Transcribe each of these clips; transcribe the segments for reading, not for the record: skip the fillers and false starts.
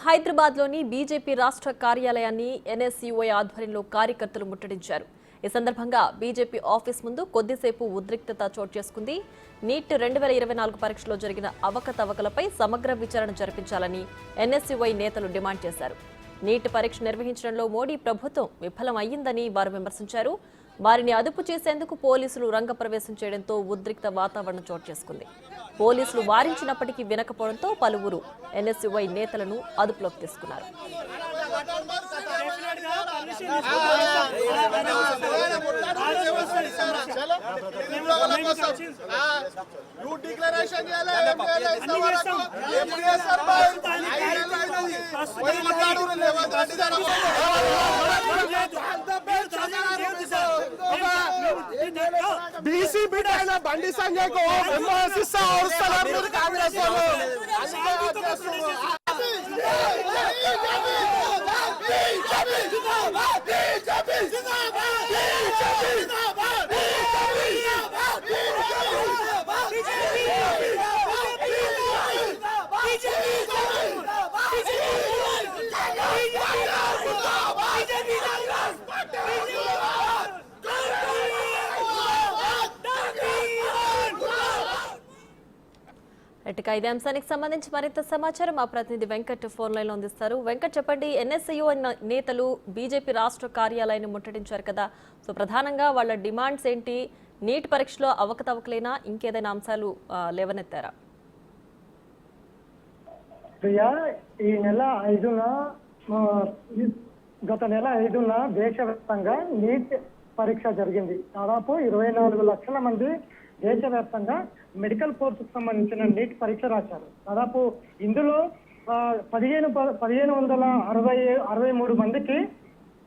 హైదరాబాద్లోని బీజేపీ రాష్ట్ర కార్యాలయాన్ని ఎన్ఎస్యుఐ ఆధ్వర్యంలో కార్యకర్తలు ముట్టడించారు. ఈ సందర్భంగా బీజేపీ ఆఫీస్ ముందు కొద్దిసేపు ఉద్రిక్తత చోటు చేసుకుంది. నీట్ 2024 పరీక్షలో జరిగిన అవకతవకలపై సమగ్ర విచారణ జరిపించాలని ఎన్ఎస్యుఐ నేతలు డిమాండ్ చేశారు. నీట్ పరీక్ష నిర్వహించడంలో మోడీ ప్రభుత్వం విఫలం అయ్యిందని వారు విమర్శించారు. వారిని అదుపు చేసేందుకు పోలీసులు రంగప్రవేశం చేయడంతో ఉద్రిక్త వాతావరణం చోటు చేసుకుంది. పోలీసులు వారించినప్పటికీ వినకపోవడంతో పలువురు ఎన్ఎస్యుఐ నేతలను అదుపులోకి తీసుకున్నారు. बीसीबी बंडी संजय को और कांग्रेस ఇక ఇదే అంశానికి సంబంధించి మరింత సమాచారం మా ప్రతినిధి వెంకట్ ఫోన్ లైన్ లో అందిస్తారు. వెంకట్, చెప్పండి, ఎన్ఎస్యుఐ నేతలు బీజేపీ రాష్ట్ర కార్యాలయాన్ని ముట్టడించారు కదా, సో ప్రధానంగా వాళ్ళ డిమాండ్స్ ఏంటి? నీట్ పరీక్షలో అవకతవకలేనా, ఇంకేదైనా అంశాలు లేవనెత్తారా? ప్రియా, ఈ నెల 5న గత నెల 5న దేశవ్యాప్తంగా నీట్ పరీక్ష జరిగింది. దాదాపు 24 లక్షల మంది దేశవ్యాప్తంగా మెడికల్ కోర్సుకు సంబంధించిన నీట్ పరీక్ష రాశారు. దాదాపు ఇందులో 1563 మందికి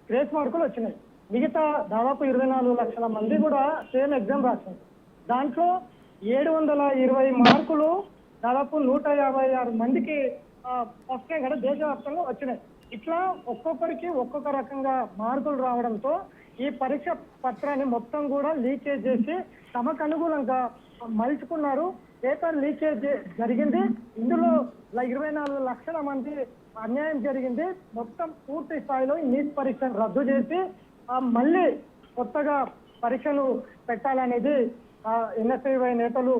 గ్రేస్ మార్కులు వచ్చినాయి. మిగతా దాదాపు 24 లక్షల మంది కూడా సేమ్ ఎగ్జామ్ రాశారు. దాంట్లో 720 మార్కులు దాదాపు 156 మందికి ఫస్ట్ కూడా దేశవ్యాప్తంగా వచ్చినాయి. ఇట్లా ఒక్కొక్కరికి ఒక్కొక్క రకంగా మార్కులు రావడంతో ఈ పరీక్ష పత్రాన్ని మొత్తం కూడా లీకేజ్ చేసి తమకు అనుగుణంగా మలుచుకున్నారు. పేపర్ లీకేజ్ జరిగింది. ఇందులో 24 లక్షల మంది అన్యాయం జరిగింది. మొత్తం పూర్తి స్థాయిలో ఈ నీట్ పరీక్షను రద్దు చేసి మళ్ళీ కొత్తగా పరీక్షలు పెట్టాలనేది ఎన్ఎస్యుఐ నేతలు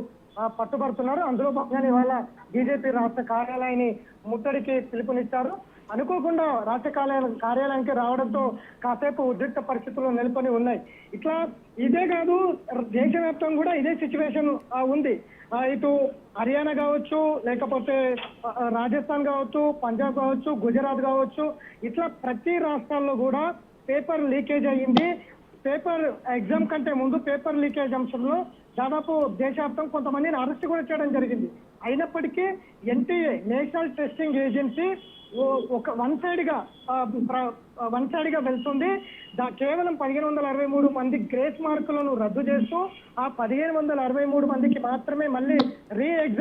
పట్టుబడుతున్నారు. అందులో భాగంగా ఇవాళ బీజేపీ రాష్ట్ర కార్యాలయాన్ని ముట్టడికి పిలుపునిచ్చారు. అనుకోకుండా రాష్ట్ర కార్యాలయానికి రావడంతో కాసేపు ఉద్రిక్త పరిస్థితులు నెలకొని ఉన్నాయి. ఇట్లా ఇదే కాదు, దేశవ్యాప్తంగా కూడా ఇదే సిచ్యువేషన్ ఉంది. ఇటు హర్యానా కావచ్చు, లేకపోతే రాజస్థాన్ కావచ్చు, పంజాబ్ కావచ్చు, గుజరాత్ కావచ్చు, ఇట్లా ప్రతి రాష్ట్రాల్లో కూడా పేపర్ లీకేజ్ అయ్యింది. పేపర్ ఎగ్జామ్ కంటే ముందు పేపర్ లీకేజ్ అంశంలో దాదాపు దేశవ్యాప్తం కొంతమందిని అరెస్ట్ కూడా చేయడం జరిగింది. అయినప్పటికీ ఎన్టీఏ నేషనల్ టెస్టింగ్ ఏజెన్సీ ఒక వన్ సైడ్ గా వెళ్తుంది. కేవలం 1563 మంది గ్రేస్ మార్కులను రద్దు చేస్తూ ఆ 1563 మందికి మాత్రమే మళ్ళీ రీ ఎగ్జామ్